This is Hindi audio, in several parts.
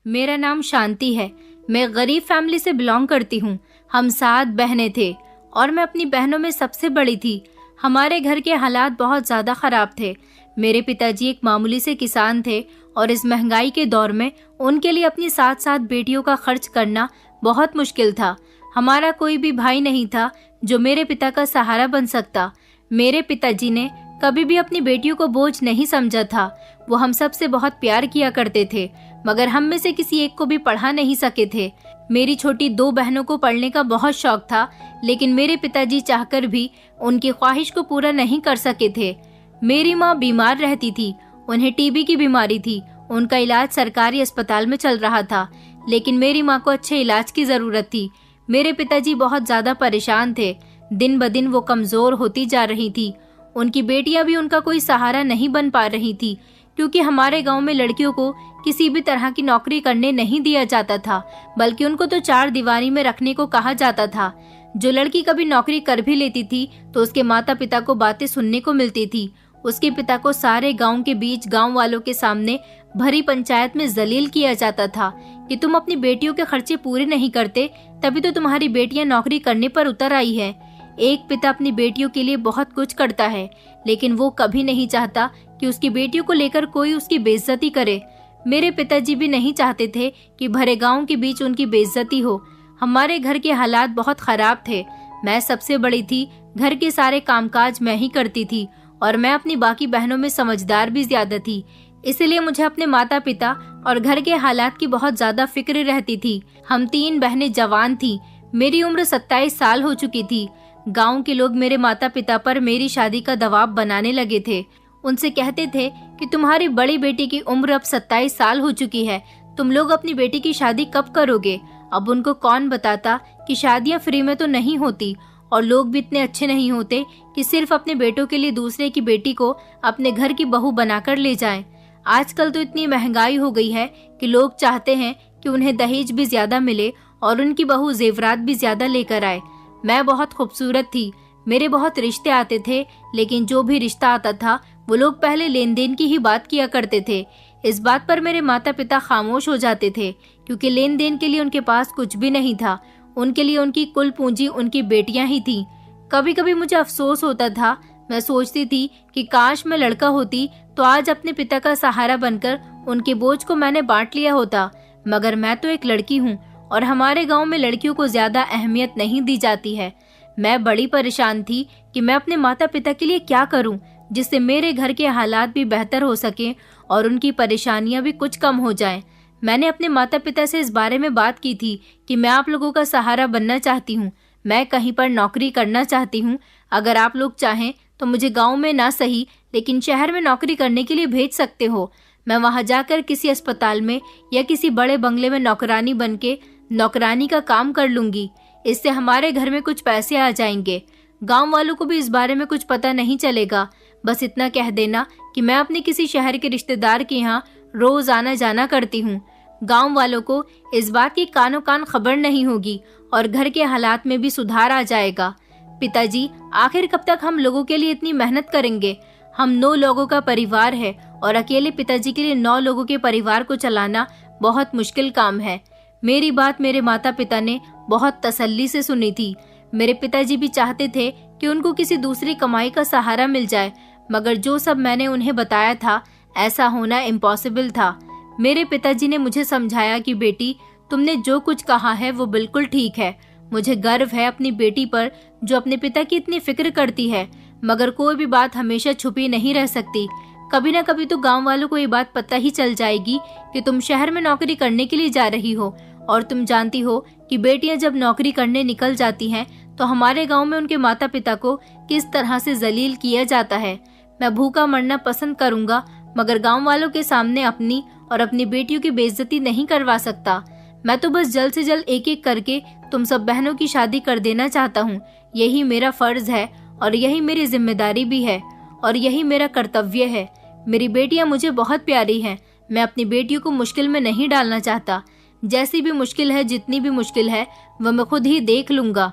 मेरा नाम शांति है। मैं गरीब फैमिली से बिलोंग करती हूँ। हम 7 बहनें थे और मैं अपनी बहनों में सबसे बड़ी थी। हमारे घर के हालात बहुत ज़्यादा ख़राब थे। मेरे पिताजी एक मामूली से किसान थे और इस महंगाई के दौर में उनके लिए अपनी 7 बेटियों का खर्च करना बहुत मुश्किल था। हमारा कोई भी भाई नहीं था जो मेरे पिता का सहारा बन सकता। मेरे पिताजी ने कभी भी अपनी बेटियों को बोझ नहीं समझा था। वो हम सब से बहुत प्यार किया करते थे, मगर हम में से किसी एक को भी पढ़ा नहीं सके थे। मेरी छोटी 2 बहनों को पढ़ने का बहुत शौक था, लेकिन मेरे पिताजी चाहकर भी उनकी ख्वाहिश को पूरा नहीं कर सके थे। मेरी माँ बीमार रहती थी। उन्हें टीबी की बीमारी थी। उनका इलाज सरकारी अस्पताल में चल रहा था, लेकिन मेरी माँ को अच्छे इलाज की जरूरत थी। मेरे पिताजी बहुत ज्यादा परेशान थे। दिन ब दिन वो कमजोर होती जा रही थी। उनकी बेटियां भी उनका कोई सहारा नहीं बन पा रही थी, क्योंकि हमारे गांव में लड़कियों को किसी भी तरह की नौकरी करने नहीं दिया जाता था, बल्कि उनको तो 4 दीवारी में रखने को कहा जाता था। जो लड़की कभी नौकरी कर भी लेती थी तो उसके माता पिता को बातें सुनने को मिलती थी। उसके पिता को सारे गांव के बीच गांव वालों के सामने भरी पंचायत में जलील किया जाता था कि तुम अपनी बेटियों के खर्चे पूरे नहीं करते, तभी तो तुम्हारी बेटियां नौकरी करने पर उतर आई है। एक पिता अपनी बेटियों के लिए बहुत कुछ करता है, लेकिन वो कभी नहीं चाहता कि उसकी बेटियों को लेकर कोई उसकी बेइज्जती करे। मेरे पिताजी भी नहीं चाहते थे कि भरे गांव के बीच उनकी बेइज्जती हो। हमारे घर के हालात बहुत खराब थे। मैं सबसे बड़ी थी। घर के सारे कामकाज मैं ही करती थी और मैं अपनी बाकी बहनों में समझदार भी ज्यादा थी। इसलिए मुझे अपने माता पिता और घर के हालात की बहुत ज्यादा फिक्र रहती थी। हम 3 बहनें जवान थीं। मेरी उम्र 27 साल हो चुकी थी। गांव के लोग मेरे माता पिता पर मेरी शादी का दबाव बनाने लगे थे। उनसे कहते थे कि तुम्हारी बड़ी बेटी की उम्र अब 27 साल हो चुकी है, तुम लोग अपनी बेटी की शादी कब करोगे। अब उनको कौन बताता कि शादियां फ्री में तो नहीं होती, और लोग भी इतने अच्छे नहीं होते कि सिर्फ अपने बेटों के लिए दूसरे की बेटी को अपने घर की बहू बनाकर ले जाएं। आजकल तो इतनी महंगाई हो गई है कि लोग चाहते हैं कि उन्हें दहेज भी ज्यादा मिले और उनकी बहू जेवरात भी ज्यादा लेकर आए। मैं बहुत खूबसूरत थी। मेरे बहुत रिश्ते आते थे, लेकिन जो भी रिश्ता आता था वो लोग पहले लेन देन की ही बात किया करते थे। इस बात पर मेरे माता पिता खामोश हो जाते थे, क्योंकि लेन देन के लिए उनके पास कुछ भी नहीं था। उनके लिए उनकी कुल पूंजी उनकी बेटियां ही थीं। कभी कभी मुझे अफसोस होता था। मैं सोचती थी कि काश मैं लड़का होती तो आज अपने पिता का सहारा बनकर उनके बोझ को मैंने बांट लिया होता, मगर मैं तो एक लड़की हूँ और हमारे गांव में लड़कियों को ज्यादा अहमियत नहीं दी जाती है। मैं बड़ी परेशान थी कि मैं अपने माता पिता के लिए क्या करूं, जिससे मेरे घर के हालात भी बेहतर हो सके और उनकी परेशानियां भी कुछ कम हो जाएं। मैंने अपने माता पिता से इस बारे में बात की थी कि मैं आप लोगों का सहारा बनना चाहती हूँ। मैं कहीं पर नौकरी करना चाहती हूँ। अगर आप लोग चाहें तो मुझे गाँव में ना सही, लेकिन शहर में नौकरी करने के लिए भेज सकते हो। मैं वहाँ जाकर किसी अस्पताल में या किसी बड़े बंगले में नौकरानी बन के नौकरानी का काम कर लूंगी। इससे हमारे घर में कुछ पैसे आ जाएंगे। गांव वालों को भी इस बारे में कुछ पता नहीं चलेगा। बस इतना कह देना कि मैं अपने किसी शहर के रिश्तेदार के यहाँ रोज आना जाना करती हूँ। गांव वालों को इस बात की कानों कान खबर नहीं होगी और घर के हालात में भी सुधार आ जाएगा। पिताजी, आखिर कब तक हम लोगों के लिए इतनी मेहनत करेंगे। हम 9 लोगों का परिवार है और अकेले पिताजी के लिए 9 लोगों के परिवार को चलाना बहुत मुश्किल काम है। मेरी बात मेरे माता पिता ने बहुत तसल्ली से सुनी थी। मेरे पिताजी भी चाहते थे कि उनको किसी दूसरी कमाई का सहारा मिल जाए, मगर जो सब मैंने उन्हें बताया था ऐसा होना इम्पॉसिबल था। मेरे पिताजी ने मुझे समझाया कि बेटी, तुमने जो कुछ कहा है वो बिल्कुल ठीक है। मुझे गर्व है अपनी बेटी पर जो अपने पिता की इतनी फिक्र करती है, मगर कोई भी बात हमेशा छुपी नहीं रह सकती। कभी न कभी तो गांव वालों को ये बात पता ही चल जाएगी कि तुम शहर में नौकरी करने के लिए जा रही हो, और तुम जानती हो कि बेटियां जब नौकरी करने निकल जाती हैं तो हमारे गांव में उनके माता पिता को किस तरह से जलील किया जाता है। मैं भूखा मरना पसंद करूंगा, मगर गांव वालों के सामने अपनी और अपनी बेटियों की बेइज्जती नहीं करवा सकता। मैं तो बस जल्द से जल्द एक एक करके तुम सब बहनों की शादी कर देना चाहता हूँ। यही मेरा फर्ज है और यही मेरी जिम्मेदारी भी है और यही मेरा कर्तव्य है। मेरी बेटियां मुझे बहुत प्यारी हैं। मैं अपनी बेटियों को मुश्किल में नहीं डालना चाहता। जैसी भी मुश्किल है, जितनी भी मुश्किल है, वह मैं खुद ही देख लूंगा।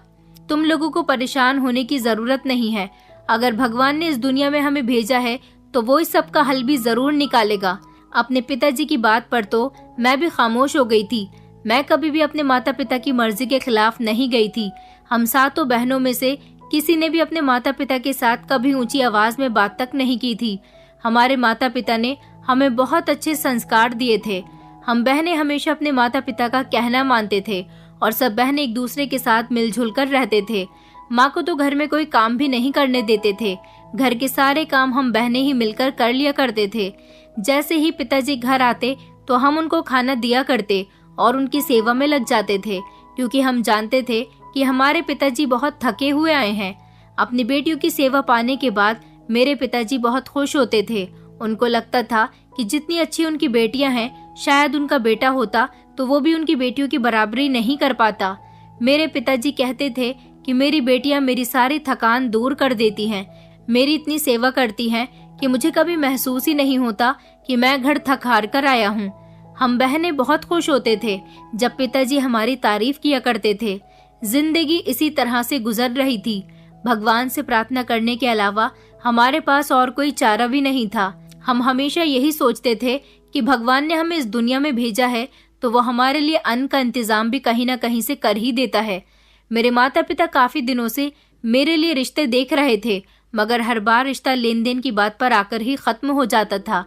तुम लोगों को परेशान होने की जरूरत नहीं है। अगर भगवान ने इस दुनिया में हमें भेजा है तो वो इस सब का हल भी जरूर निकालेगा। अपने पिताजी की बात पर तो मैं भी खामोश हो गई थी। मैं कभी भी अपने माता पिता की मर्जी के खिलाफ नहीं गई थी। हम सातों बहनों में से किसी ने भी अपने माता पिता के साथ कभी ऊंची आवाज में बात तक नहीं की थी। हमारे माता पिता ने हमें बहुत अच्छे संस्कार दिए थे। हम बहनें हमेशा अपने माता पिता का कहना मानते थे और सब बहनें एक दूसरे के साथ मिलजुल कर रहते थे। माँ को तो घर में कोई काम भी नहीं करने देते थे। घर के सारे काम हम बहनें ही मिलकर कर लिया करते थे। जैसे ही पिताजी घर आते तो हम उनको खाना दिया करते और उनकी सेवा में लग जाते थे, क्योंकि हम जानते थे कि हमारे पिताजी बहुत थके हुए आए हैं। अपनी बेटियों की सेवा पाने के बाद मेरे पिताजी बहुत खुश होते थे। उनको लगता था कि जितनी अच्छी उनकी बेटियां हैं, शायद उनका बेटा होता तो वो भी उनकी बेटियों की बराबरी नहीं कर पाता। मेरे पिताजी कहते थे कि मेरी बेटियां मेरी सारी थकान दूर कर देती हैं, मेरी इतनी सेवा करती हैं कि मुझे कभी महसूस ही नहीं होता कि मैं घर थक हार कर आया हूँ। हम बहनें बहुत खुश होते थे जब पिताजी हमारी तारीफ किया करते थे। जिंदगी इसी तरह से गुजर रही थी। भगवान से प्रार्थना करने के अलावा हमारे पास और कोई चारा भी नहीं था। हम हमेशा यही सोचते थे कि भगवान ने हमें इस दुनिया में भेजा है तो वो हमारे लिए अन्न का इंतजाम भी कहीं ना कहीं से कर ही देता है। मेरे माता पिता काफी दिनों से मेरे लिए रिश्ते देख रहे थे, मगर हर बार रिश्ता लेन देन की बात पर आकर ही खत्म हो जाता था।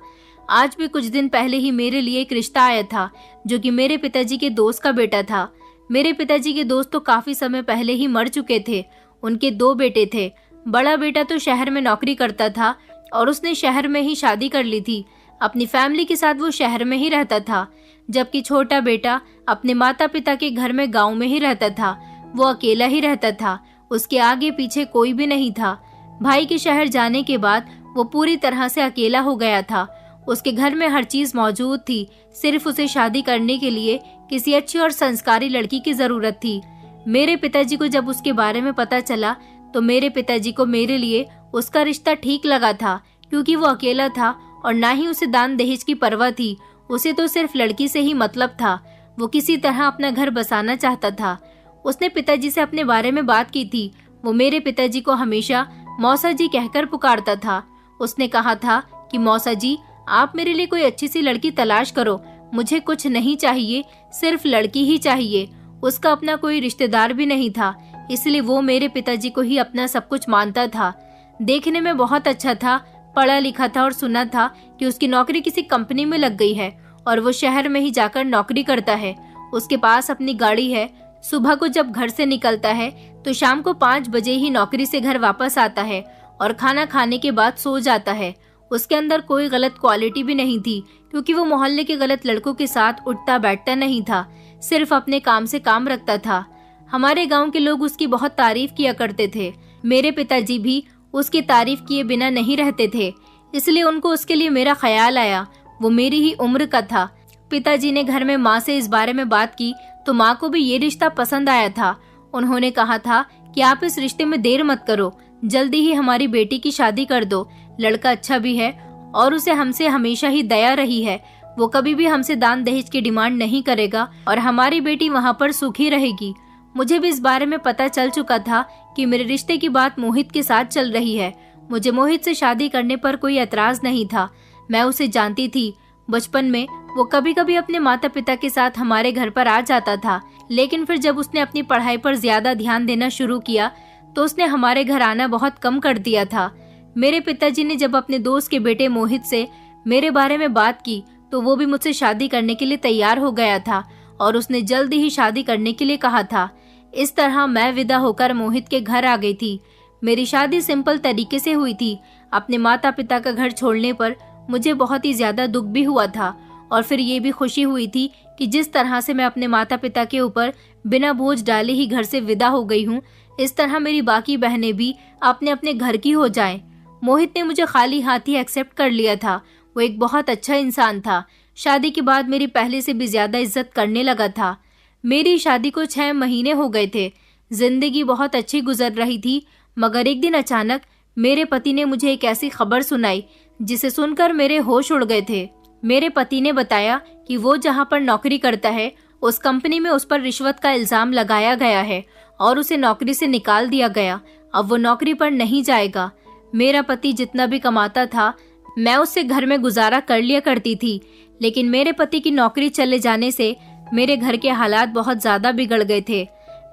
आज भी कुछ दिन पहले ही मेरे लिए एक रिश्ता आया था जो कि मेरे पिताजी के दोस्त का बेटा था। मेरे पिताजी के दोस्त तो काफी समय पहले ही मर चुके थे। उनके 2 बेटे थे। बड़ा बेटा तो शहर में नौकरी करता था और उसने शहर में ही शादी कर ली थी। अपनी फैमिली के साथ वो शहर में ही रहता था, जबकि छोटा बेटा अपने माता पिता के घर में गाँव में ही रहता था। वो अकेला ही रहता था, उसके आगे पीछे कोई भी नहीं था। भाई के शहर जाने के बाद वो पूरी तरह से अकेला हो गया था। उसके घर में हर चीज मौजूद थी, सिर्फ उसे शादी करने के लिए किसी अच्छी और संस्कारी लड़की की जरूरत थी। मेरे पिताजी को जब उसके बारे में पता चला तो मेरे पिताजी को मेरे लिए उसका रिश्ता ठीक लगा था, क्योंकि वो अकेला था और ना ही उसे दान दहेज की परवाह थी। उसे तो सिर्फ लड़की से ही मतलब था। वो किसी तरह अपना घर बसाना चाहता था। उसने पिताजी से अपने बारे में बात की थी। वो मेरे पिताजी को हमेशा मौसा जी कहकर पुकारता था। उसने कहा था कि मौसा जी, आप मेरे लिए कोई अच्छी सी लड़की तलाश करो। मुझे कुछ नहीं चाहिए, सिर्फ लड़की ही चाहिए। उसका अपना कोई रिश्तेदार भी नहीं था, इसलिए वो मेरे पिताजी को ही अपना सब कुछ मानता था। देखने में बहुत अच्छा था, पढ़ा लिखा था और सुना था कि उसकी नौकरी किसी कंपनी में लग गई है और वो शहर में ही जाकर नौकरी करता है। उसके पास अपनी गाड़ी है। सुबह को जब घर से निकलता है तो शाम को 5 बजे ही नौकरी से घर वापस आता है और खाना खाने के बाद सो जाता है। उसके अंदर कोई गलत क्वालिटी भी नहीं थी, क्योंकि वो मोहल्ले के गलत लड़कों के साथ उठता बैठता नहीं था, सिर्फ अपने काम से काम रखता था। हमारे गांव के लोग उसकी बहुत तारीफ किया करते थे। मेरे पिताजी भी उसकी तारीफ किए बिना नहीं रहते थे, इसलिए उनको उसके लिए मेरा ख्याल आया। वो मेरी ही उम्र का था। पिताजी ने घर में माँ से इस बारे में बात की तो माँ को भी ये रिश्ता पसंद आया था। उन्होंने कहा था कि आप इस रिश्ते में देर मत करो, जल्दी ही हमारी बेटी की शादी कर दो। लड़का अच्छा भी है और उसे हमसे हमेशा ही दया रही है। वो कभी भी हमसे दान दहेज की डिमांड नहीं करेगा और हमारी बेटी वहाँ पर सुखी रहेगी। मुझे भी इस बारे में पता चल चुका था कि मेरे रिश्ते की बात मोहित के साथ चल रही है। मुझे मोहित से शादी करने पर कोई एतराज नहीं था। मैं उसे जानती थी। बचपन में वो कभी कभी अपने माता पिता के साथ हमारे घर पर आ जाता था, लेकिन फिर जब उसने अपनी पढ़ाई पर ज्यादा ध्यान देना शुरू किया तो उसने हमारे घर आना बहुत कम कर दिया था। मेरे पिताजी ने जब अपने दोस्त के बेटे मोहित से मेरे बारे में बात की तो वो भी मुझसे शादी करने के लिए तैयार हो गया था और उसने जल्दी ही शादी करने के लिए कहा था। इस तरह मैं विदा होकर मोहित के घर आ गई थी। मेरी शादी सिंपल तरीके से हुई थी। अपने माता पिता का घर छोड़ने पर मुझे बहुत ही ज्यादा दुख भी हुआ था और फिर ये भी खुशी हुई थी कि जिस तरह से मैं अपने माता पिता के ऊपर बिना बोझ डाले ही घर से विदा हो गई हूँ, इस तरह मेरी बाकी बहनें भी अपने अपने घर की हो जाएं। मोहित ने मुझे खाली हाथ ही एक्सेप्ट कर लिया था। वो एक बहुत अच्छा इंसान था। शादी के बाद मेरी पहले से भी ज्यादा इज्जत करने लगा था। मेरी शादी को 6 महीने हो गए थे। जिंदगी बहुत अच्छी गुजर रही थी, मगर एक दिन अचानक मेरे पति ने मुझे एक ऐसी खबर सुनाई जिसे सुनकर मेरे होश उड़ गए थे। मेरे पति ने बताया कि वो जहाँ पर नौकरी करता है उस कंपनी में उस पर रिश्वत का इल्जाम लगाया गया है और उसे नौकरी से निकाल दिया गया। अब वो नौकरी पर नहीं जाएगा। मेरा पति जितना भी कमाता था मैं उससे घर में गुजारा कर लिया करती थी, लेकिन मेरे पति की नौकरी चले जाने से मेरे घर के हालात बहुत ज्यादा बिगड़ गए थे।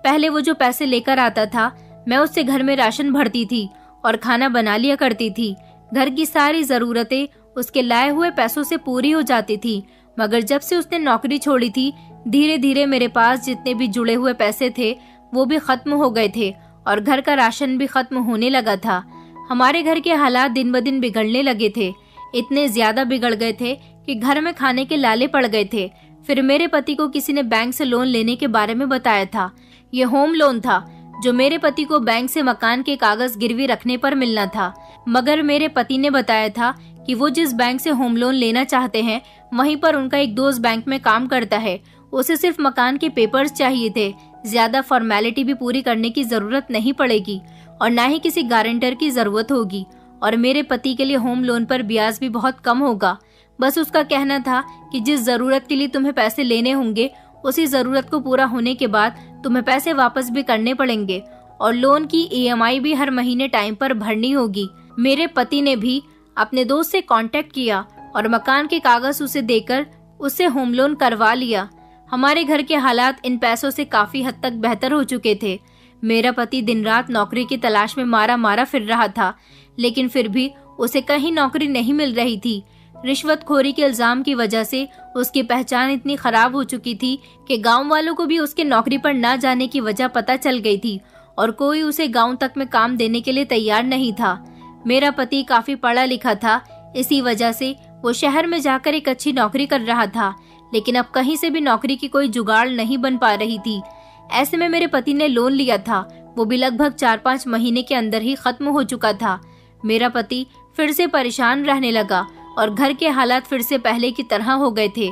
पहले वो जो पैसे लेकर आता था, मैं उससे घर में राशन भरती थी और खाना बना लिया करती थी। घर की सारी जरूरतें उसके लाए हुए पैसों से पूरी हो जाती थी। मगर जब से उसने नौकरी छोड़ी थी, धीरे धीरे मेरे पास जितने भी जुड़े हुए पैसे थे वो भी खत्म हो गए थे और घर का राशन भी खत्म होने लगा था। हमारे घर के हालात दिन ब दिन बिगड़ने लगे थे। इतने ज्यादा बिगड़ गए थे कि घर में खाने के लाले पड़ गए थे। फिर मेरे पति को किसी ने बैंक से लोन लेने के बारे में बताया था। ये होम लोन था जो मेरे पति को बैंक से मकान के कागज गिरवी रखने पर मिलना था। मगर मेरे पति ने बताया था कि वो जिस बैंक से होम लोन लेना चाहते हैं वहीं पर उनका एक दोस्त बैंक में काम करता है। उसे सिर्फ मकान के पेपर्स चाहिए थे, ज्यादा फॉर्मेलिटी भी पूरी करने की जरूरत नहीं पड़ेगी और ना ही किसी गारंटर की जरूरत होगी। और मेरे पति के लिए होम लोन पर ब्याज भी बहुत कम होगा। बस उसका कहना था कि जिस जरूरत के लिए तुम्हें पैसे लेने होंगे उसी जरूरत को पूरा होने के बाद तुम्हें पैसे वापस भी करने पड़ेंगे और लोन की EMI भी हर महीने टाइम पर भरनी होगी। मेरे पति ने भी अपने दोस्त से कांटेक्ट किया और मकान के कागज उसे देकर उससे होम लोन करवा लिया। हमारे घर के हालात इन पैसों से काफी हद तक बेहतर हो चुके थे। मेरा पति दिन रात नौकरी की तलाश में मारा मारा फिर रहा था, लेकिन फिर भी उसे कहीं नौकरी नहीं मिल रही थी। रिश्वतखोरी के इल्जाम की वजह से उसकी पहचान इतनी खराब हो चुकी थी कि गांव वालों को भी उसके नौकरी पर न जाने की वजह पता चल गई थी और कोई उसे गांव तक में काम देने के लिए तैयार नहीं था। मेरा पति काफी पढ़ा लिखा था, इसी वजह से वो शहर में जाकर एक अच्छी नौकरी कर रहा था, लेकिन अब कहीं से भी नौकरी की कोई जुगाड़ नहीं बन पा रही थी। ऐसे में मेरे पति ने लोन लिया था, वो भी लगभग 4-5 महीने के अंदर ही खत्म हो चुका था। मेरा पति फिर से परेशान रहने लगा और घर के हालात फिर से पहले की तरह हो गए थे।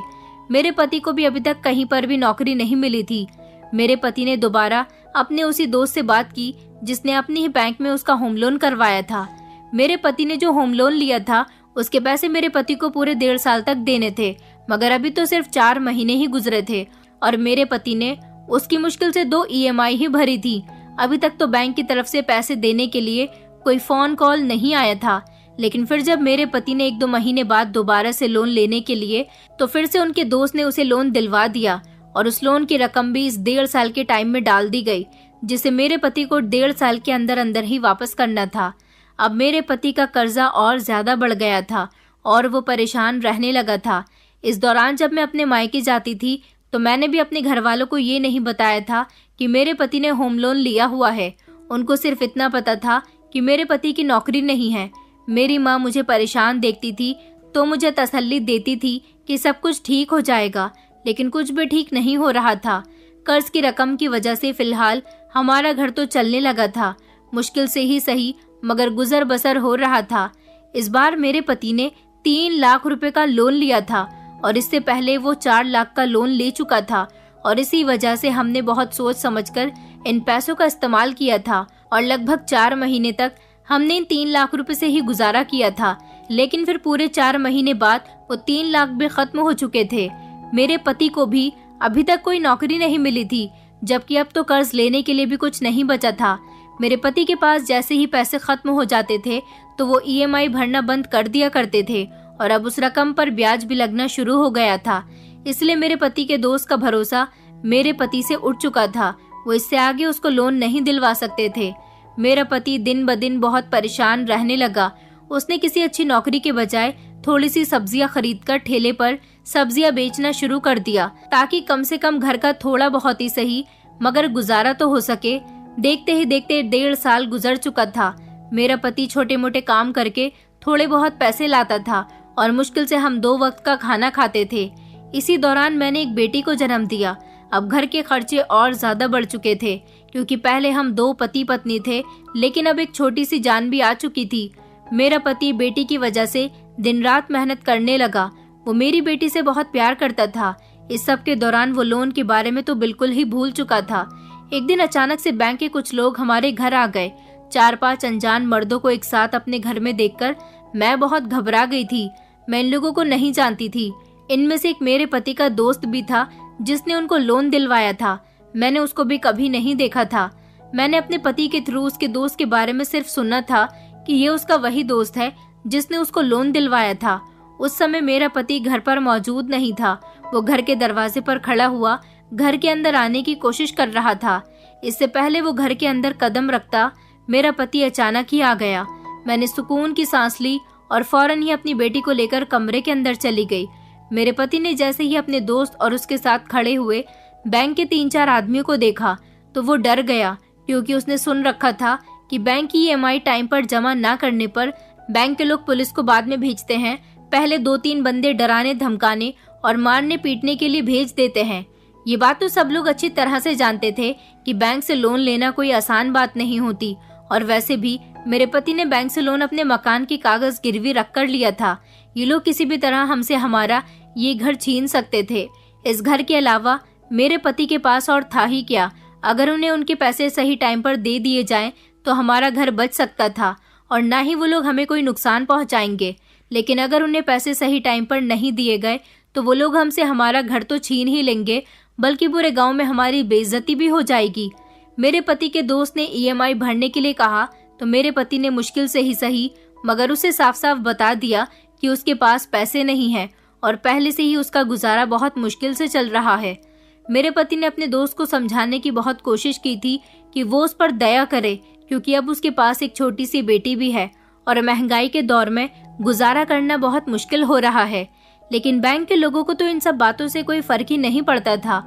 मेरे पति को भी अभी तक कहीं पर भी नौकरी नहीं मिली थी। मेरे पति ने दोबारा अपने उसी दोस्त से बात की जिसने अपनी ही बैंक में उसका होम लोन करवाया था। मेरे पति ने जो होम लोन लिया था उसके पैसे मेरे पति को पूरे 1.5 साल तक देने थे, मगर अभी तो सिर्फ 4 महीने ही गुजरे थे और मेरे पति ने उसकी मुश्किल से 2 EMI ही भरी थी। अभी तक तो बैंक की तरफ से पैसे देने के लिए कोई फोन कॉल नहीं आया था, लेकिन फिर जब मेरे पति ने 1-2 महीने बाद दोबारा से लोन लेने के लिए तो फिर से उनके दोस्त ने उसे लोन दिलवा दिया और उस लोन की रकम भी इस 1.5 साल के टाइम में डाल दी गई, जिसे मेरे पति को 1.5 साल के अंदर अंदर ही वापस करना था। अब मेरे पति का कर्जा और ज्यादा बढ़ गया था और वो परेशान रहने लगा था। इस दौरान जब मैं अपने मायके जाती थी तो मैंने भी अपने घर वालों को ये नहीं बताया था कि मेरे पति ने होम लोन लिया हुआ है। उनको सिर्फ इतना पता था कि मेरे पति की नौकरी नहीं है। मेरी माँ मुझे परेशान देखती थी तो मुझे तसल्ली देती थी कि सब कुछ ठीक हो जाएगा, लेकिन कुछ भी ठीक नहीं हो रहा था। कर्ज की रकम की वजह से फिलहाल हमारा घर तो चलने लगा था, मुश्किल से ही सही मगर गुजर बसर हो रहा था। इस बार मेरे पति ने 3 लाख रुपए का लोन लिया था और इससे पहले वो 4 लाख का लोन ले चुका था और इसी वजह से हमने बहुत सोच समझकर इन पैसों का इस्तेमाल किया था और लगभग 4 महीने तक हमने इन 3 लाख रुपए से ही गुजारा किया था। लेकिन फिर पूरे 4 महीने बाद वो 3 लाख भी खत्म हो चुके थे। मेरे पति को भी अभी तक कोई नौकरी नहीं मिली थी, जबकि अब तो कर्ज लेने के लिए भी कुछ नहीं बचा था। मेरे पति के पास जैसे ही पैसे खत्म हो जाते थे तो वो EMI भरना बंद कर दिया करते थे और अब उस रकम पर ब्याज भी लगना शुरू हो गया था। इसलिए मेरे पति के दोस्त का भरोसा मेरे पति से उठ चुका था। वो इससे आगे उसको लोन नहीं दिलवा सकते थे। मेरा पति दिन ब दिन बहुत परेशान रहने लगा। उसने किसी अच्छी नौकरी के बजाय थोड़ी सी सब्जियां खरीदकर ठेले पर सब्जियां बेचना शुरू कर दिया, ताकि कम से कम घर का थोड़ा बहुत ही सही मगर गुजारा तो हो सके। देखते ही देखते 1.5 साल गुजर चुका था। मेरा पति छोटे मोटे काम करके थोड़े बहुत पैसे लाता था और मुश्किल से हम 2 वक्त का खाना खाते थे। इसी दौरान मैंने एक बेटी को जन्म दिया। अब घर के खर्चे और ज्यादा बढ़ चुके थे, क्योंकि पहले हम 2 पति पत्नी थे, लेकिन अब एक छोटी सी जान भी आ चुकी थी। मेरा पति बेटी की वजह से दिन रात मेहनत करने लगा। वो मेरी बेटी से बहुत प्यार करता था। इस सब के दौरान वो लोन के बारे में तो बिल्कुल ही भूल चुका था। एक दिन अचानक से बैंक के कुछ लोग हमारे घर आ गए। 4-5 अनजान मर्दों को एक साथ अपने घर में देखकर मैं बहुत घबरा गई थी। मैं इन लोगों को नहीं जानती थी। इनमें से एक मेरे पति का दोस्त भी था जिसने उनको लोन दिलवाया था। मैंने उसको भी कभी नहीं देखा था। मैंने अपने पति के थ्रू उसके दोस्त के बारे में सिर्फ सुना था कि ये उसका वही दोस्त है जिसने उसको लोन दिलवाया था। उस समय मेरा पति घर पर मौजूद नहीं था। वो घर के दरवाजे पर खड़ा हुआ घर के अंदर आने की कोशिश कर रहा था। इससे पहले वो घर के अंदर कदम रखता, मेरा पति अचानक ही आ गया। मैंने सुकून की सांस ली और फौरन ही अपनी बेटी को लेकर कमरे के अंदर चली गई। मेरे पति ने जैसे ही अपने दोस्त और उसके साथ खड़े हुए बैंक के 3-4 आदमियों को देखा तो वो डर गया, क्योंकि उसने सुन रखा था कि बैंक की EMI टाइम पर जमा ना करने पर बैंक के लोग पुलिस को बाद में भेजते हैं। पहले 2-3 बंदे डराने धमकाने और मारने पीटने के लिए भेज देते हैं। ये बात तो सब लोग अच्छी तरह से जानते थे कि बैंक से लोन लेना कोई आसान बात नहीं होती, और वैसे भी मेरे पति ने बैंक से लोन अपने मकान की कागज गिरवी रख कर लिया था। ये लोग किसी भी तरह हमसे हमारा ये घर छीन सकते थे। इस घर के अलावा मेरे पति के पास और था ही क्या। अगर उन्हें उनके पैसे सही टाइम पर दे दिए जाएं तो हमारा घर बच सकता था और ना ही वो लोग हमें कोई नुकसान पहुंचाएंगे। लेकिन अगर उन्हें पैसे सही टाइम पर नहीं दिए गए तो वो लोग हमसे हमारा घर तो छीन ही लेंगे, बल्कि पूरे गांव में हमारी बेइज्जती भी हो जाएगी। मेरे पति के दोस्त ने EMI भरने के लिए कहा तो मेरे पति ने मुश्किल से ही सही मगर उसे साफ साफ बता दिया कि उसके पास पैसे नहीं हैं और पहले से ही उसका गुजारा बहुत मुश्किल से चल रहा है। मेरे पति ने अपने दोस्त को समझाने की बहुत कोशिश की थी कि वो उस पर दया करे, क्योंकि अब उसके पास एक छोटी सी बेटी भी है और महंगाई के दौर में गुजारा करना बहुत मुश्किल हो रहा है। लेकिन बैंक के लोगों को तो इन सब बातों से कोई फर्क ही नहीं पड़ता था।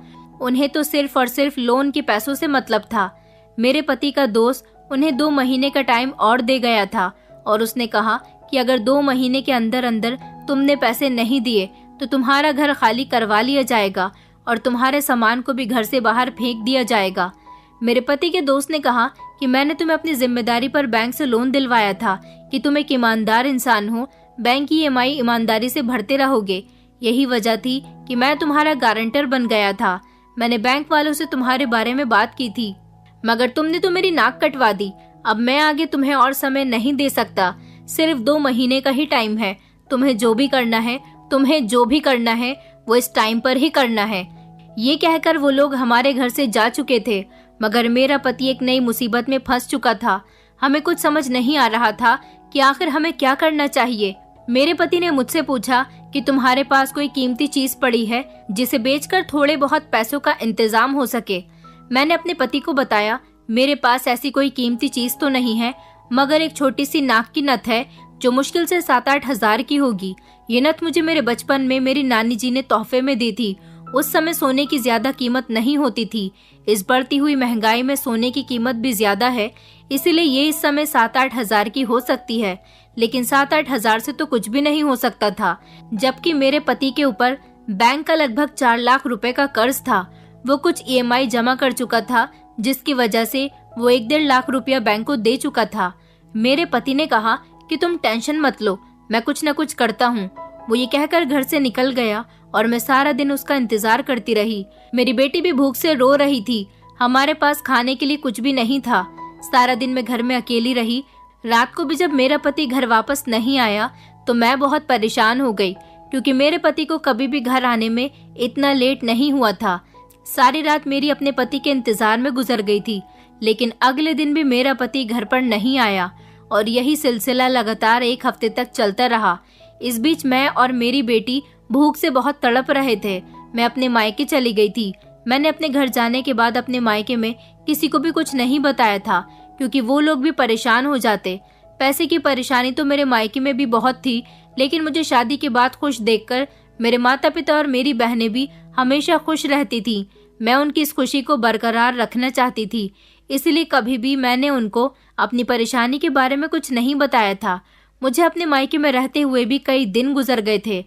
उन्हें तो सिर्फ और सिर्फ लोन के पैसों से मतलब था। मेरे पति का दोस्त उन्हें 2 महीने का टाइम और दे गया था और उसने कहा कि अगर 2 महीने के अंदर अंदर तुमने पैसे नहीं दिए तो तुम्हारा घर खाली करवा लिया जाएगा और तुम्हारे सामान को भी घर से बाहर फेंक दिया जाएगा। मेरे पति के दोस्त ने कहा कि मैंने तुम्हें अपनी जिम्मेदारी पर बैंक से लोन दिलवाया था कि तुम एक ईमानदार इंसान हो, बैंक की EMI ईमानदारी से भरते रहोगे। यही वजह थी कि मैं तुम्हारा गारंटर बन गया था। मैंने बैंक वालों से तुम्हारे बारे में बात की थी, मगर तुमने तो मेरी नाक कटवा दी। अब मैं आगे तुम्हें और समय नहीं दे सकता। सिर्फ 2 महीने का ही टाइम है। तुम्हें जो भी करना है वो इस टाइम पर ही करना है। ये कहकर वो लोग हमारे घर से जा चुके थे, मगर मेरा पति एक नई मुसीबत में फंस चुका था। हमें कुछ समझ नहीं आ रहा था कि आखिर हमें क्या करना चाहिए। मेरे पति ने मुझसे पूछा कि तुम्हारे पास कोई कीमती चीज पड़ी है जिसे बेचकर थोड़े बहुत पैसों का इंतजाम हो सके। मैंने अपने पति को बताया, मेरे पास ऐसी कोई कीमती चीज तो नहीं है, मगर एक छोटी सी नाक की नथ है जो मुश्किल से 7-8 हजार की होगी। ये नथ मुझे मेरे बचपन में मेरी नानी जी ने तोहफे में दी थी। उस समय सोने की ज्यादा कीमत नहीं होती थी। इस बढ़ती हुई महंगाई में सोने की कीमत भी ज्यादा है, इसीलिए ये इस समय 7-8 हजार की हो सकती है। लेकिन 7-8 हजार से तो कुछ भी नहीं हो सकता था, जबकि मेरे पति के ऊपर बैंक का लगभग 4 लाख रुपए का कर्ज था। वो कुछ EMI जमा कर चुका था, जिसकी वजह से वो 1-1.5 लाख रुपया बैंक को दे चुका था। मेरे पति ने कहा कि तुम टेंशन मत लो, मैं कुछ न कुछ करता हूँ। वो ये कहकर घर से निकल गया और मैं सारा दिन उसका इंतजार करती रही। मेरी बेटी भी भूख से रो रही थी। हमारे पास खाने के लिए कुछ भी नहीं था। सारा दिन मैं घर में अकेली रही। रात को भी जब मेरा पति घर वापस नहीं आया तो मैं बहुत परेशान हो गई, क्योंकि मेरे पति को कभी भी घर आने में इतना लेट नहीं हुआ था। सारी रात मेरी अपने पति के इंतजार में गुजर गई थी, लेकिन अगले दिन भी मेरा पति घर पर नहीं आया और यही सिलसिला लगातार 1 हफ्ते तक चलता रहा। इस बीच मैं और मेरी बेटी भूख से बहुत तड़प रहे थे। मैं अपने मायके चली गई थी। मैंने अपने घर जाने के बाद अपने मायके में किसी को भी कुछ नहीं बताया था, क्योंकि वो लोग भी परेशान हो जाते। पैसे की परेशानी तो मेरे मायके में भी बहुत थी, लेकिन मुझे शादी के बाद खुश देखकर मेरे माता पिता और मेरी बहनें भी हमेशा खुश रहती थी। मैं उनकी इस खुशी को बरकरार रखना चाहती थी, इसलिए कभी भी मैंने उनको अपनी परेशानी के बारे में कुछ नहीं बताया था। मुझे अपने मायके में रहते हुए भी कई दिन गुजर गए थे।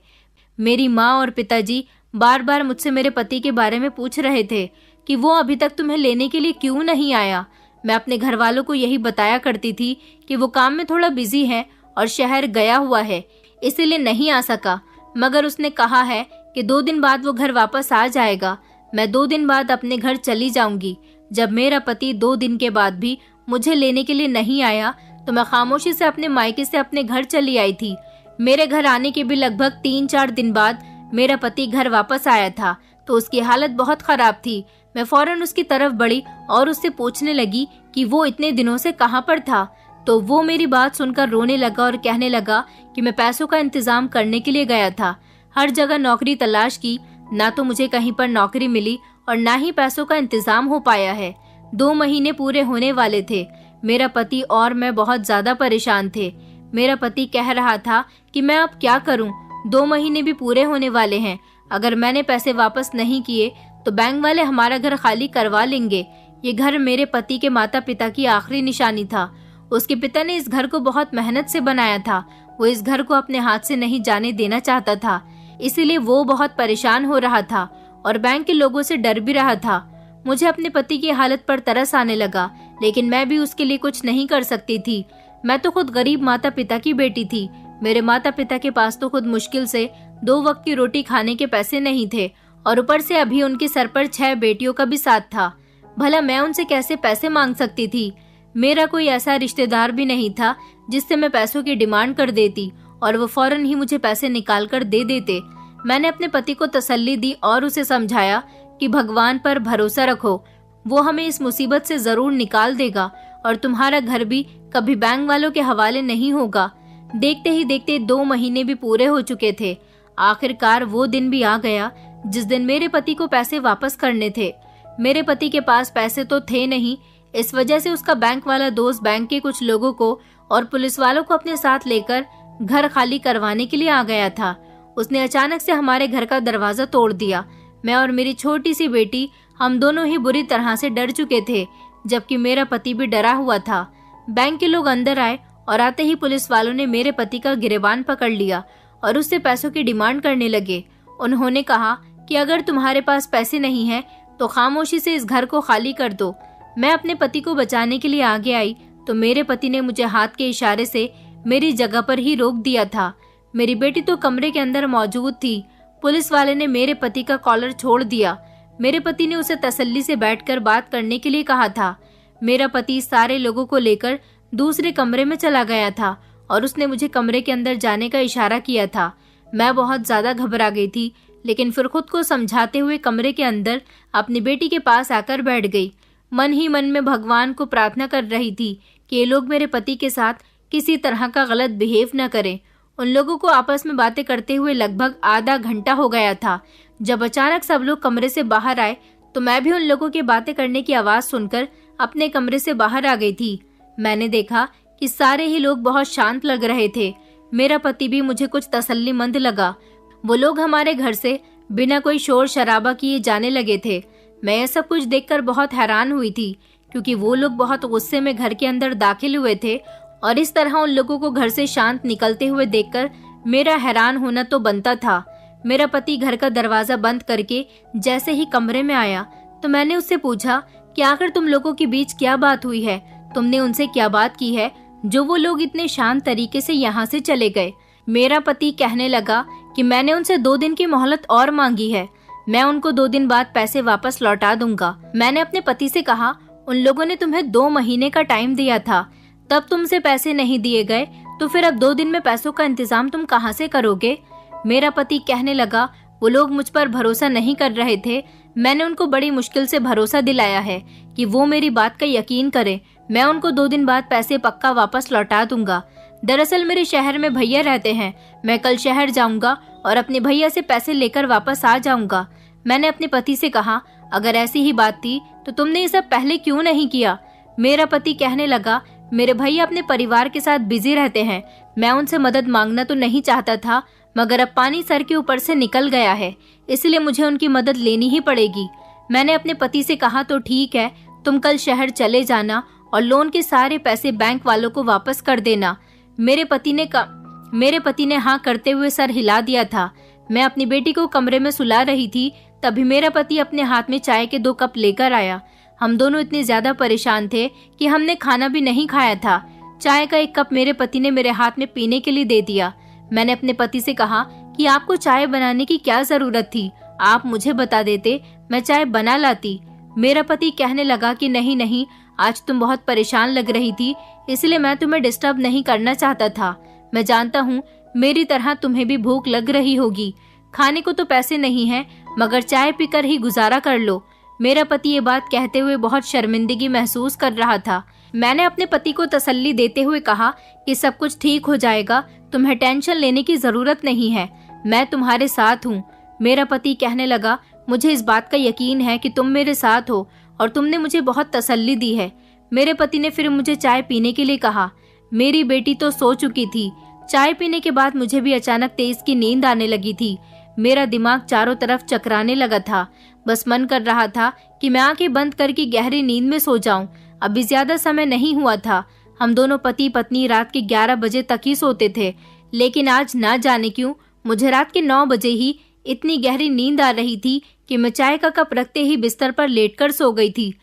मेरी माँ और पिताजी बार बार मुझसे मेरे पति के बारे में पूछ रहे थे कि वो अभी तक तुम्हें लेने के लिए क्यों नहीं आया। मैं अपने घर वालों को यही बताया करती थी कि वो काम में थोड़ा बिजी है और शहर गया हुआ है, इसीलिए नहीं आ सका। मगर उसने कहा है कि 2 दिन बाद वो घर वापस आ जाएगा। मैं 2 दिन बाद अपने घर चली जाऊंगी। जब मेरा पति 2 दिन के बाद भी मुझे लेने के लिए नहीं आया तो मैं खामोशी से अपने मायके से अपने घर चली आई थी। मेरे घर आने के भी लगभग 3-4 दिन बाद मेरा पति घर वापस आया था तो उसकी हालत बहुत खराब थी। मैं फौरन उसकी तरफ बढ़ी और उससे पूछने लगी कि वो इतने दिनों से कहाँ पर था। तो वो मेरी बात सुनकर रोने लगा और कहने लगा कि मैं पैसों का इंतजाम करने के लिए गया था। हर जगह नौकरी तलाश की, ना तो मुझे कहीं पर नौकरी मिली और ना ही पैसों का इंतजाम हो पाया है। 2 महीने पूरे होने वाले थे। मेरा पति और मैं बहुत ज्यादा परेशान थे। मेरा पति कह रहा था कि मैं अब क्या करूं, 2 महीने भी पूरे होने वाले हैं। अगर मैंने पैसे वापस नहीं किए तो बैंक वाले हमारा घर खाली करवा लेंगे। ये घर मेरे पति के माता पिता की आखिरी निशानी था। उसके पिता ने इस घर को बहुत मेहनत से बनाया था। वो इस घर को अपने हाथ से नहीं जाने देना चाहता था, इसीलिए वो बहुत परेशान हो रहा था और बैंक के लोगों से डर भी रहा था। मुझे अपने पति की हालत पर तरस आने लगा, लेकिन मैं भी उसके लिए कुछ नहीं कर सकती थी। मैं तो खुद गरीब माता पिता की बेटी थी। मेरे माता पिता के पास तो खुद मुश्किल से 2 वक्त की रोटी खाने के पैसे नहीं थे और ऊपर से अभी उनके सर पर 6 बेटियों का भी साथ था। भला मैं उनसे कैसे पैसे मांग सकती थी। मेरा कोई ऐसा रिश्तेदार भी नहीं था जिससे मैं पैसों की डिमांड कर देती और वो फौरन ही मुझे पैसे निकाल कर दे देते। मैंने अपने पति को तसल्ली दी और उसे समझाया कि भगवान पर भरोसा रखो, वो हमें इस मुसीबत से जरूर निकाल देगा और तुम्हारा घर भी कभी बैंक वालों के हवाले नहीं होगा। देखते ही देखते 2 महीने भी पूरे हो चुके थे। आखिरकार वो दिन भी आ गया जिस दिन मेरे पति को पैसे वापस करने थे। मेरे पति के पास पैसे तो थे नहीं, इस वजह से उसका बैंक वाला दोस्त बैंक के कुछ लोगों को और पुलिस वालों को अपने साथ लेकर घर खाली करवाने के लिए आ गया था। उसने अचानक से हमारे घर का दरवाजा तोड़ दिया। मैं और मेरी छोटी सी बेटी, हम दोनों ही बुरी तरह से डर चुके थे, जबकि मेरा पति भी डरा हुआ था। बैंक के लोग अंदर आए और आते ही पुलिस वालों ने मेरे पति का गिरेबान पकड़ लिया और उससे पैसों की डिमांड करने लगे। उन्होंने कहा कि अगर तुम्हारे पास पैसे नहीं हैं तो खामोशी से इस घर को खाली कर दो। मैं अपने पति को बचाने के लिए आगे आई तो मेरे पति ने मुझे हाथ के इशारे से मेरी जगह पर ही रोक दिया था। मेरी बेटी तो कमरे के अंदर मौजूद थी। पुलिस वाले ने मेरे पति का कॉलर छोड़ दिया। मेरे पति ने उसे तसल्ली से बैठकर बात करने के लिए कहा था। मेरा पति सारे लोगों को लेकर दूसरे कमरे में चला गया था और उसने मुझे कमरे के अंदर जाने का इशारा किया था। मैं बहुत ज्यादा घबरा गई थी, लेकिन फिर खुद को समझाते हुए कमरे के अंदर अपनी बेटी के पास आकर बैठ गई। मन ही मन में भगवान को प्रार्थना कर रही थी कि ये लोग मेरे पति के साथ किसी तरह का गलत बिहेव न करें। उन लोगों को आपस में बातें करते हुए लगभग आधा घंटा हो गया था। जब अचानक सब लोग कमरे से बाहर आए तो मैं भी उन लोगों की बातें करने की आवाज सुनकर अपने कमरे से बाहर आ गई थी। मैंने देखा कि सारे ही लोग बहुत शांत लग रहे थे। मेरा पति भी मुझे कुछ तसल्लीमंद लगा। वो लोग हमारे घर से बिना कोई शोर शराबा किए जाने लगे थे। मैं यह सब कुछ देखकर बहुत हैरान हुई थी, क्योंकि वो लोग बहुत गुस्से में घर के अंदर दाखिल हुए थे और इस तरह उन लोगों को घर से शांत निकलते हुए देखकर मेरा हैरान होना तो बनता था। मेरा पति घर का दरवाजा बंद करके जैसे ही कमरे में आया तो मैंने उससे पूछा कि आखिर तुम लोगों के बीच क्या बात हुई है, तुमने उनसे क्या बात की है जो वो लोग इतने शांत तरीके से यहाँ से चले गए। मेरा पति कहने लगा कि मैंने उनसे 2 दिन की मोहलत और मांगी है, मैं उनको 2 दिन बाद पैसे वापस लौटा दूंगा। मैंने अपने पति से कहा, उन लोगों ने तुम्हें 2 महीने का टाइम दिया था, तब तुमसे पैसे नहीं दिए गए तो फिर अब 2 दिन में पैसों का इंतजाम तुम कहाँ से करोगे। मेरा पति कहने लगा, वो लोग मुझ पर भरोसा नहीं कर रहे थे, मैंने उनको बड़ी मुश्किल से भरोसा दिलाया है कि वो मेरी बात का यकीन करें। मैं उनको 2 दिन बाद पैसे पक्का वापस लौटा दूंगा। दरअसल मेरे शहर में भैया रहते हैं, मैं कल शहर जाऊंगा और अपने भैया से पैसे लेकर वापस आ जाऊंगा। मैंने अपने पति से कहा, अगर ऐसी ही बात थी तो तुमने ये सब पहले क्यों नहीं किया। मेरा पति कहने लगा, मेरे भैया अपने परिवार के साथ बिजी रहते हैं, मैं उनसे मदद मांगना तो नहीं चाहता था, मगर अब पानी सर के ऊपर से निकल गया है, इसलिए मुझे उनकी मदद लेनी ही पड़ेगी। मैंने अपने पति से कहा, तो ठीक है, तुम कल शहर चले जाना और लोन के सारे पैसे बैंक वालों को वापस कर देना। मेरे पति ने हाँ करते हुए सर हिला दिया था। मैं अपनी बेटी को कमरे में सुला रही थी, तभी मेरा पति अपने हाथ में चाय के 2 कप लेकर आया। हम दोनों इतने ज्यादा परेशान थे कि हमने खाना भी नहीं खाया था। चाय का 1 कप मेरे पति ने मेरे हाथ में पीने के लिए दे दिया। मैंने अपने पति से कहा कि आपको चाय बनाने की क्या जरूरत थी, आप मुझे बता देते, मैं चाय बना लाती। मेरा पति कहने लगा कि नहीं नहीं, आज तुम बहुत परेशान लग रही थी, इसलिए मैं तुम्हें डिस्टर्ब नहीं करना चाहता था। मैं जानता हूँ मेरी तरह तुम्हें भी भूख लग रही होगी, खाने को तो पैसे नहीं हैं, मगर चाय पीकर ही गुजारा कर लो। मेरा पति ये बात कहते हुए बहुत शर्मिंदगी महसूस कर रहा था। मैंने अपने पति को तसल्ली देते हुए कहा कि सब कुछ ठीक हो जाएगा, तुम्हें टेंशन लेने की जरूरत नहीं है, मैं तुम्हारे साथ हूँ। मेरा पति कहने लगा, मुझे इस बात का यकीन है कि तुम मेरे साथ हो और तुमने मुझे बहुत तसल्ली दी है। मेरे पति ने फिर मुझे चाय पीने के लिए कहा। मेरी बेटी तो सो चुकी थी। चाय पीने के बाद मुझे भी अचानक तेज की नींद आने लगी थी। मेरा दिमाग चारों तरफ चकराने लगा था। बस मन कर रहा था कि मैं आंखें बंद करके गहरी नींद में सो जाऊं। अभी ज्यादा समय नहीं हुआ था। हम दोनों पति पत्नी रात के 11 बजे तक ही सोते थे, लेकिन आज ना जाने क्यों मुझे रात के 9 बजे ही इतनी गहरी नींद आ रही थी कि मैं चाय का कप रखते ही बिस्तर पर लेटकर सो गई थी।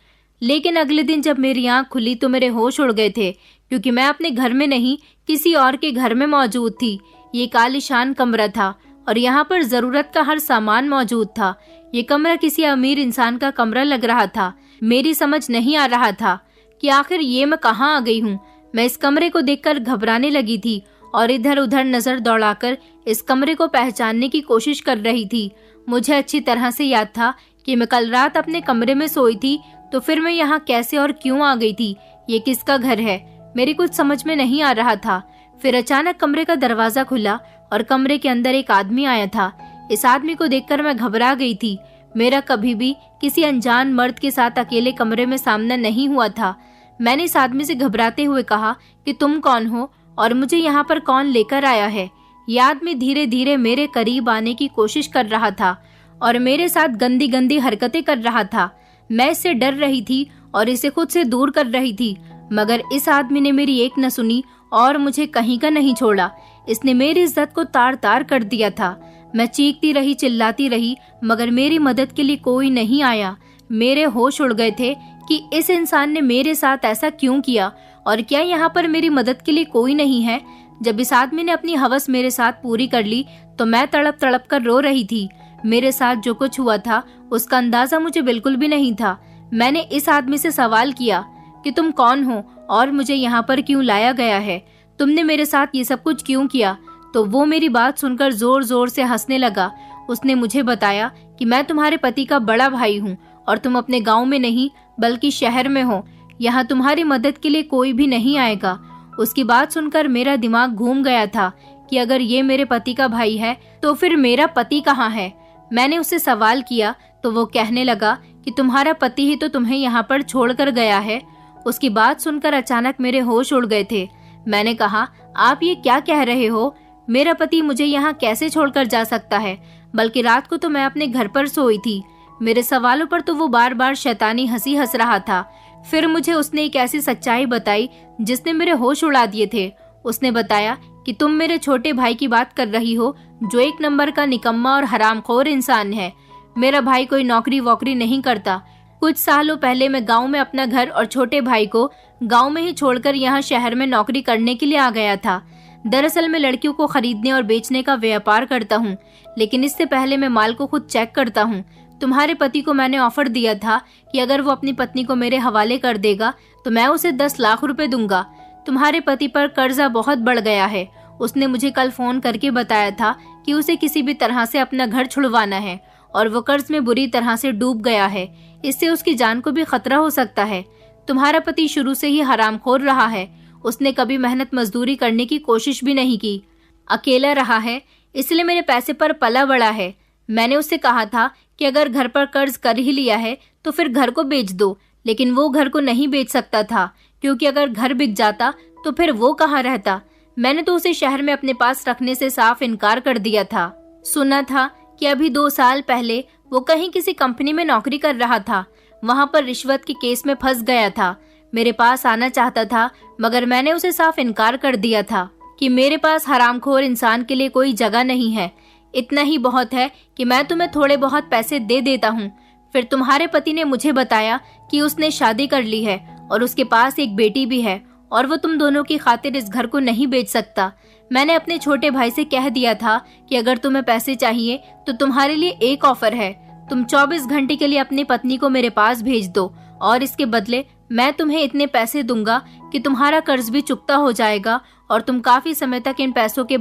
लेकिन अगले दिन जब मेरी आंख खुली तो मेरे होश उड़ गए थे, क्योंकि मैं अपने घर में नहीं किसी और के घर में मौजूद थी। ये कालीशान कमरा था और यहाँ पर जरूरत का हर सामान मौजूद था। ये कमरा किसी अमीर इंसान का कमरा लग रहा था। मेरी समझ नहीं आ रहा था कि आखिर ये मैं कहाँ आ गई हूँ। मैं इस कमरे को देखकर घबराने लगी थी और इधर उधर नजर दौड़ाकर इस कमरे को पहचानने की कोशिश कर रही थी। मुझे अच्छी तरह से याद था कि मैं कल रात अपने कमरे में सोई थी, तो फिर मैं यहाँ कैसे और क्यों आ गई थी? ये किसका घर है? मेरी कुछ समझ में नहीं आ रहा था। फिर अचानक कमरे का दरवाजा खुला और कमरे के अंदर एक आदमी आया था। इस आदमी को देखकर मैं घबरा गई थी। मेरा कभी भी किसी अनजान मर्द के साथ अकेले कमरे में सामना नहीं हुआ था। मैंने इस आदमी से घबराते हुए कहा कि तुम कौन हो और मुझे यहाँ पर कौन लेकर आया है? यह आदमी धीरे धीरे मेरे करीब आने की कोशिश कर रहा था और मेरे साथ गंदी गंदी हरकतें कर रहा था। मैं इससे डर रही थी और इसे खुद से दूर कर रही थी, मगर इस आदमी ने मेरी एक न सुनी और मुझे कहीं का नहीं छोड़ा। इसने मेरी इज्जत को तार तार कर दिया था। मैं चीखती रही, चिल्लाती रही, मगर मेरी मदद के लिए कोई नहीं आया। मेरे होश उड़ गए थे कि इस इंसान ने मेरे साथ ऐसा क्यों किया और क्या यहाँ पर मेरी मदद के लिए कोई नहीं है। जब इस आदमी ने अपनी हवस मेरे साथ पूरी कर ली तो मैं तड़प तड़प कर रो रही थी। मेरे साथ जो कुछ हुआ था उसका अंदाजा मुझे बिल्कुल भी नहीं था। मैंने इस आदमी से सवाल किया कि तुम कौन हो और मुझे यहाँ पर क्यों लाया गया है? तुमने मेरे साथ ये सब कुछ क्यों किया? तो वो मेरी बात सुनकर जोर जोर से हंसने लगा। उसने मुझे बताया कि मैं तुम्हारे पति का बड़ा भाई हूँ और तुम अपने गांव में नहीं बल्कि शहर में हो। यहाँ तुम्हारी मदद के लिए कोई भी नहीं आएगा। उसकी बात सुनकर मेरा दिमाग घूम गया था कि अगर ये मेरे पति का भाई है तो फिर मेरा पति कहाँ है? मैंने उससे सवाल किया तो वो कहने लगा कि तुम्हारा पति ही तो तुम्हें यहाँ पर छोड़कर गया है। उसकी बात सुनकर अचानक मेरे होश उड़ गए थे। मैंने कहा, आप ये क्या कह रहे हो? मेरा पति मुझे यहाँ कैसे छोड़कर जा सकता है? बल्कि रात को तो मैं अपने घर पर सोई थी। मेरे सवालों पर तो वो बार बार शैतानी हंसी हंस रहा था। फिर मुझे उसने एक ऐसी सच्चाई बताई जिसने मेरे होश उड़ा दिए थे। उसने बताया कि तुम मेरे छोटे भाई की बात कर रही हो, जो एक नंबर का निकम्मा और हरामखोर इंसान है। मेरा भाई कोई नौकरी वोकरी नहीं करता। कुछ सालों पहले मैं गांव में अपना घर और छोटे भाई को गांव में ही छोड़कर यहाँ शहर में नौकरी करने के लिए आ गया था। दरअसल मैं लड़कियों को खरीदने और बेचने का व्यापार करता हूँ, लेकिन इससे पहले मैं माल को खुद चेक करता हूँ। तुम्हारे पति को मैंने ऑफर दिया था कि अगर वो अपनी पत्नी को मेरे हवाले कर देगा तो मैं उसे 10 लाख रुपए दूंगा। तुम्हारे पति पर कर्जा बहुत बढ़ गया है। उसने मुझे कल फोन करके बताया था कि उसे किसी भी तरह से अपना घर छुड़वाना है और वो कर्ज में बुरी तरह से डूब गया है। इससे उसकी जान को भी खतरा हो सकता है। तुम्हारा पति शुरू से ही हरामखोर रहा है। उसने कभी मेहनत मजदूरी करने की कोशिश भी नहीं की। अकेला रहा है, इसलिए मेरे पैसे पर पला बड़ा है। मैंने उससे कहा था कि अगर घर पर कर्ज कर ही लिया है तो फिर घर को बेच दो, लेकिन वो घर को नहीं बेच सकता था, क्योंकि अगर घर बिक जाता तो फिर वो कहाँ रहता। मैंने तो उसे शहर में अपने पास रखने से साफ इनकार कर दिया था। सुना था कि अभी 2 साल पहले वो कहीं किसी कंपनी में नौकरी कर रहा था। वहां पर रिश्वत के केस में फंस गया था। मेरे पास आना चाहता था, मगर मैंने उसे साफ इनकार कर दिया था कि मेरे पास हरामखोर इंसान के लिए कोई जगह नहीं है। इतना ही बहुत है कि मैं तुम्हें थोड़े बहुत पैसे दे देता हूँ। फिर तुम्हारे पति ने मुझे बताया कि उसने शादी कर ली है और उसके पास एक बेटी भी है और वो तुम दोनों की खातिर इस घर को नहीं बेच सकता। मैंने अपने छोटे भाई से कह दिया था कि अगर तुम्हें पैसे चाहिए तो तुम्हारे लिए एक ऑफर है। तुम 24 घंटे के लिए अपनी पत्नी को मेरे पास भेज दो और इसके बदले मैं तुम्हें इतने पैसे दूंगा कि तुम्हारा कर्ज भी चुकता हो जाएगा और तुम काफी समय तक इन पैसों को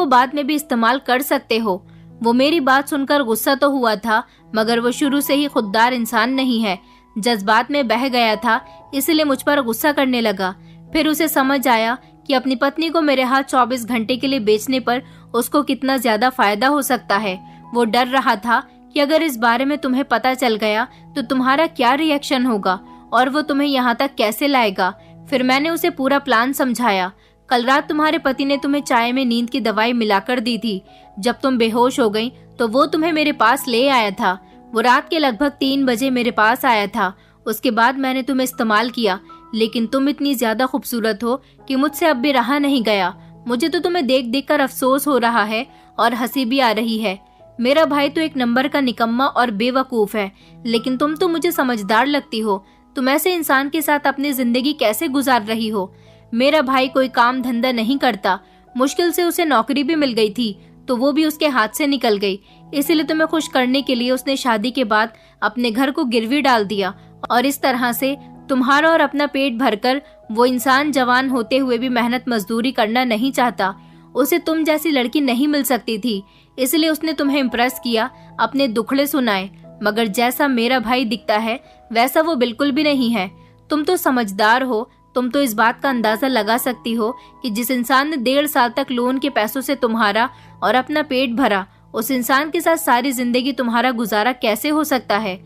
बाद में भी इस्तेमाल कर सकते हो। वो मेरी बात सुनकर गुस्सा तो हुआ था, मगर वो शुरू से ही खुददार इंसान नहीं है। जज्बात में बह गया था, इसलिए मुझ पर गुस्सा करने लगा। फिर उसे समझ आया कि अपनी पत्नी को मेरे हाथ 24 घंटे के लिए बेचने पर उसको कितना ज्यादा फायदा हो सकता है। वो डर रहा था कि अगर इस बारे में तुम्हें पता चल गया तो तुम्हारा क्या रिएक्शन होगा और वो तुम्हें यहाँ तक कैसे लाएगा। फिर मैंने उसे पूरा प्लान समझाया। कल रात तुम्हारे पति ने तुम्हें चाय में नींद की दवाई मिलाकर दी थी। जब तुम बेहोश हो गई तो वो तुम्हें मेरे पास ले आया था। वो रात के लगभग 3 बजे मेरे पास आया था। उसके बाद मैंने तुम्हें इस्तेमाल किया, लेकिन तुम इतनी ज्यादा खूबसूरत हो कि मुझसे अब भी रहा नहीं गया। मुझे तो तुम्हें देख देख कर अफसोस हो रहा है और हंसी भी आ रही है। मेरा भाई तो एक नंबर का निकम्मा और बेवकूफ है, लेकिन तुम तो मुझे समझदार लगती हो। तुम ऐसे इंसान के साथ अपनी जिंदगी कैसे गुजार रही हो? मेरा भाई कोई काम धंधा नहीं करता। मुश्किल से उसे नौकरी भी मिल गई थी, तो वो भी उसके हाथ से निकल गई। इसलिए तुम्हें खुश करने के लिए उसने शादी के बाद अपने घर को गिरवी डाल दिया और इस तरह से तुम्हारा और अपना पेट भरकर वो इंसान जवान होते हुए भी मेहनत मजदूरी करना नहीं चाहता। उसे तुम जैसी लड़की नहीं मिल सकती थी, इसलिए उसने तुम्हें इम्प्रेस किया, अपने दुखड़े सुनाए। मगर जैसा मेरा भाई दिखता है वैसा वो बिल्कुल भी नहीं है। तुम तो समझदार हो, तुम तो इस बात का अंदाजा लगा सकती हो कि जिस इंसान ने 1.5 साल तक लोन के पैसों से तुम्हारा और अपना पेट भरा, उस इंसान के साथ सारी जिंदगी तुम्हारा गुजारा कैसे हो सकता है।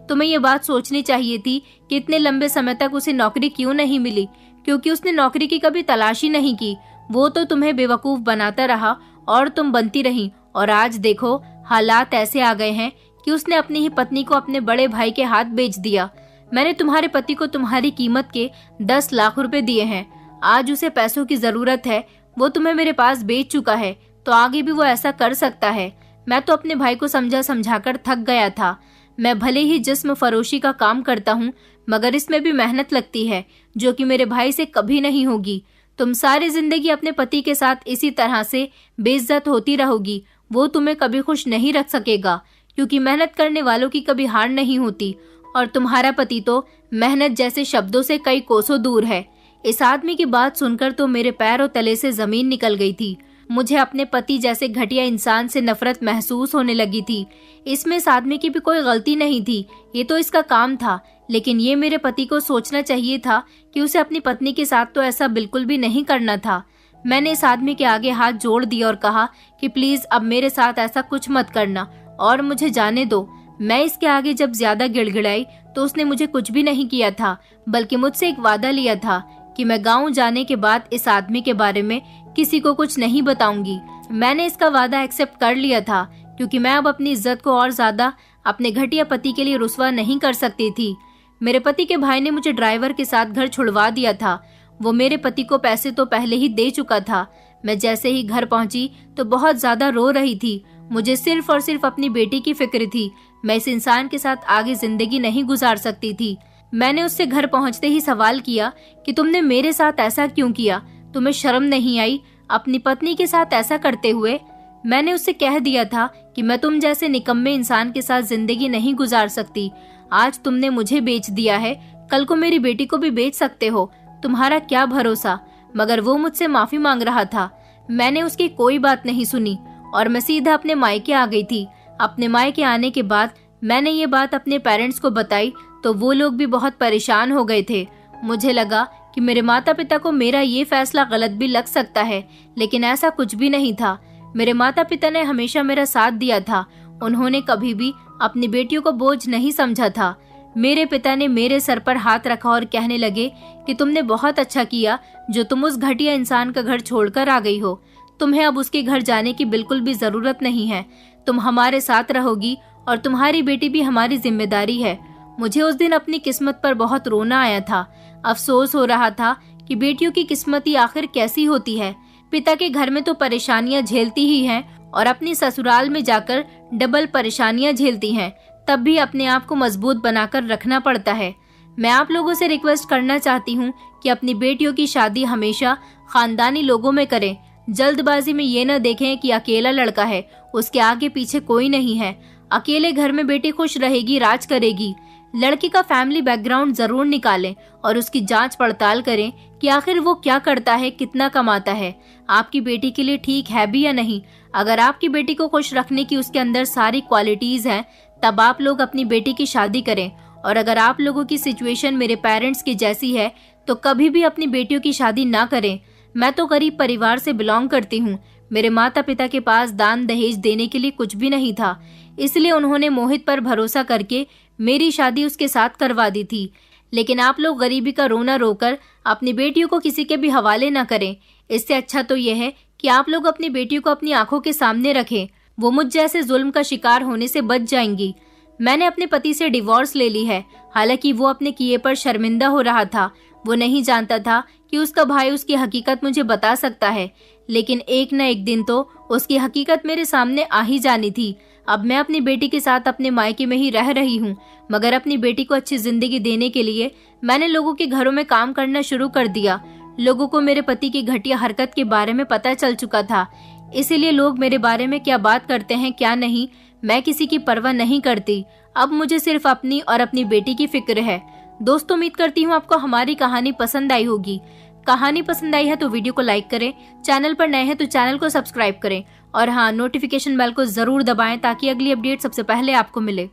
तुम्हें ये बात सोचनी चाहिए थी कि इतने लंबे समय तक उसे नौकरी क्यों नहीं मिली, क्योंकि उसने नौकरी की कभी तलाश ही नहीं की। वो तो तुम्हें बेवकूफ बनाता रहा और तुम बनती रही, और आज देखो हालात ऐसे आ गए हैं कि उसने अपनी ही पत्नी को अपने बड़े भाई के हाथ बेच दिया। मैंने तुम्हारे पति को तुम्हारी कीमत के 10 लाख रुपए दिए हैं। आज उसे पैसों की जरूरत है, वो तुम्हें मेरे पास बेच चुका है, तो आगे भी वो ऐसा कर सकता है। मैं तो अपने भाई को समझा समझाकर थक गया था। मैं भले ही जिस्म फरोशी का काम करता हूँ, मगर इसमें भी मेहनत लगती है, जो कि मेरे भाई से कभी नहीं होगी। तुम सारी जिंदगी अपने पति के साथ इसी तरह से बेइज्जत होती रहोगी। वो तुम्हें कभी खुश नहीं रख सकेगा, क्योंकि मेहनत करने वालों की कभी हार नहीं होती, और तुम्हारा पति तो मेहनत जैसे शब्दों से कई कोसों दूर है। इस आदमी की बात सुनकर तो मेरे पैरों तले से जमीन निकल गई थी। मुझे अपने पति जैसे घटिया इंसान से नफरत महसूस होने लगी थी। इसमें इस आदमी की भी कोई गलती नहीं थी, ये तो इसका काम था। लेकिन ये मेरे पति को सोचना चाहिए था कि उसे अपनी पत्नी के साथ तो ऐसा बिल्कुल भी नहीं करना था। मैंने इस आदमी के आगे हाथ जोड़ दिया और कहा कि प्लीज अब मेरे साथ ऐसा कुछ मत करना और मुझे जाने दो। मैं इसके आगे जब ज्यादा गिड़गिड़ाई तो उसने मुझे कुछ भी नहीं किया था, बल्कि मुझसे एक वादा लिया था कि मैं गाँव जाने के बाद इस आदमी के बारे में किसी को कुछ नहीं बताऊंगी। मैंने इसका वादा एक्सेप्ट कर लिया था, क्योंकि मैं अब अपनी इज्जत को और ज्यादा अपने घटिया पति के लिए रुस्वा नहीं कर सकती थी। मेरे पति के भाई ने मुझे ड्राइवर के साथ घर छुड़वा दिया था। वो मेरे पति को पैसे तो पहले ही दे चुका था। मैं जैसे ही घर पहुंची तो बहुत ज्यादा रो रही थी। मुझे सिर्फ और सिर्फ अपनी बेटी की फिक्र थी। मैं इस इंसान के साथ आगे जिंदगी नहीं गुजार सकती थी। मैंने उससे घर पहुंचते ही सवाल किया कि तुमने मेरे साथ ऐसा क्यों किया? तुम्हें शर्म नहीं आई अपनी पत्नी के साथ ऐसा करते हुए? मैंने उससे कह दिया था कि मैं तुम जैसे निकम्मे इंसान के साथ जिंदगी नहीं गुजार सकती। आज तुमने मुझे बेच दिया है, कल को मेरी बेटी को भी बेच सकते हो। तुम्हारा क्या भरोसा? मगर वो मुझसे माफी मांग रहा था। मैंने उसकी कोई बात नहीं सुनी और मैं सीधा अपने मायके आ गई थी। अपने मायके आने के बाद मैंने ये बात अपने पेरेंट्स को बताई तो वो लोग भी बहुत परेशान हो गए थे। मुझे लगा कि मेरे माता पिता को मेरा ये फैसला गलत भी लग सकता है, लेकिन ऐसा कुछ भी नहीं था। मेरे माता पिता ने हमेशा मेरा साथ दिया था। उन्होंने कभी भी अपनी बेटियों को बोझ नहीं समझा था। मेरे पिता ने मेरे सर पर हाथ रखा और कहने लगे कि तुमने बहुत अच्छा किया जो तुम उस घटिया इंसान का घर छोड़कर आ गई हो। तुम्हें अब उसके घर जाने की बिल्कुल भी जरूरत नहीं है। तुम हमारे साथ रहोगी और तुम्हारी बेटी भी हमारी जिम्मेदारी है। मुझे उस दिन अपनी किस्मत पर बहुत रोना आया था। अफसोस हो रहा था कि बेटियों की किस्मत ही आखिर कैसी होती है। पिता के घर में तो परेशानियां झेलती ही हैं और अपनी ससुराल में जाकर डबल परेशानियां झेलती हैं। तब भी अपने आप को मजबूत बनाकर रखना पड़ता है। मैं आप लोगों से रिक्वेस्ट करना चाहती हूँ कि अपनी बेटियों की शादी हमेशा खानदानी लोगों में करें। जल्दबाजी में ये न देखें कि अकेला लड़का है, उसके आगे पीछे कोई नहीं है। अकेले घर में बेटी खुश रहेगी, राज करेगी। लड़की का फैमिली बैकग्राउंड जरूर निकालें और उसकी जांच पड़ताल करें कि आखिर वो क्या करता है, कितना कमाता है, आपकी बेटी के लिए ठीक है भी या नहीं। अगर आपकी बेटी को खुश रखने की उसके अंदर सारी क्वालिटीज हैं, तब आप लोग अपनी बेटी की शादी करें और अगर आप लोगों की सिचुएशन मेरे पेरेंट्स की जैसी है तो कभी भी अपनी बेटियों की शादी ना करें। मैं तो गरीब परिवार से बिलोंग करती हूँ। मेरे माता पिता के पास दान दहेज देने के लिए कुछ भी नहीं था, इसलिए उन्होंने मोहित पर भरोसा करके मेरी शादी उसके साथ करवा दी थी। लेकिन आप लोग गरीबी का रोना रोकर अपनी बेटियों को किसी के भी हवाले न करें। इससे अच्छा तो यह है कि आप लोग अपनी बेटियों को अपनी आंखों के सामने रखें। वो मुझ जैसे जुल्म का शिकार होने से बच जाएंगी। मैंने अपने पति से डिवोर्स ले ली है। हालांकि वो अपने किए पर शर्मिंदा हो रहा था। वो नहीं जानता था कि उसका भाई उसकी हकीकत मुझे बता सकता है, लेकिन एक न एक दिन तो उसकी हकीकत मेरे सामने आ ही जानी थी। अब मैं अपनी बेटी के साथ अपने मायके में ही रह रही हूँ, मगर अपनी बेटी को अच्छी जिंदगी देने के लिए मैंने लोगों के घरों में काम करना शुरू कर दिया। लोगों को मेरे पति की घटिया हरकत के बारे में पता चल चुका था, इसीलिए लोग मेरे बारे में क्या बात करते हैं क्या नहीं, मैं किसी की परवाह नहीं करती। अब मुझे सिर्फ अपनी और अपनी बेटी की फिक्र है। दोस्तों, उम्मीद करती हूँ आपको हमारी कहानी पसंद आई होगी। कहानी पसंद आई है तो वीडियो को लाइक करें, चैनल पर नए हैं तो चैनल को सब्सक्राइब करें और हाँ, नोटिफिकेशन बेल को जरूर दबाएं ताकि अगली अपडेट सबसे पहले आपको मिले।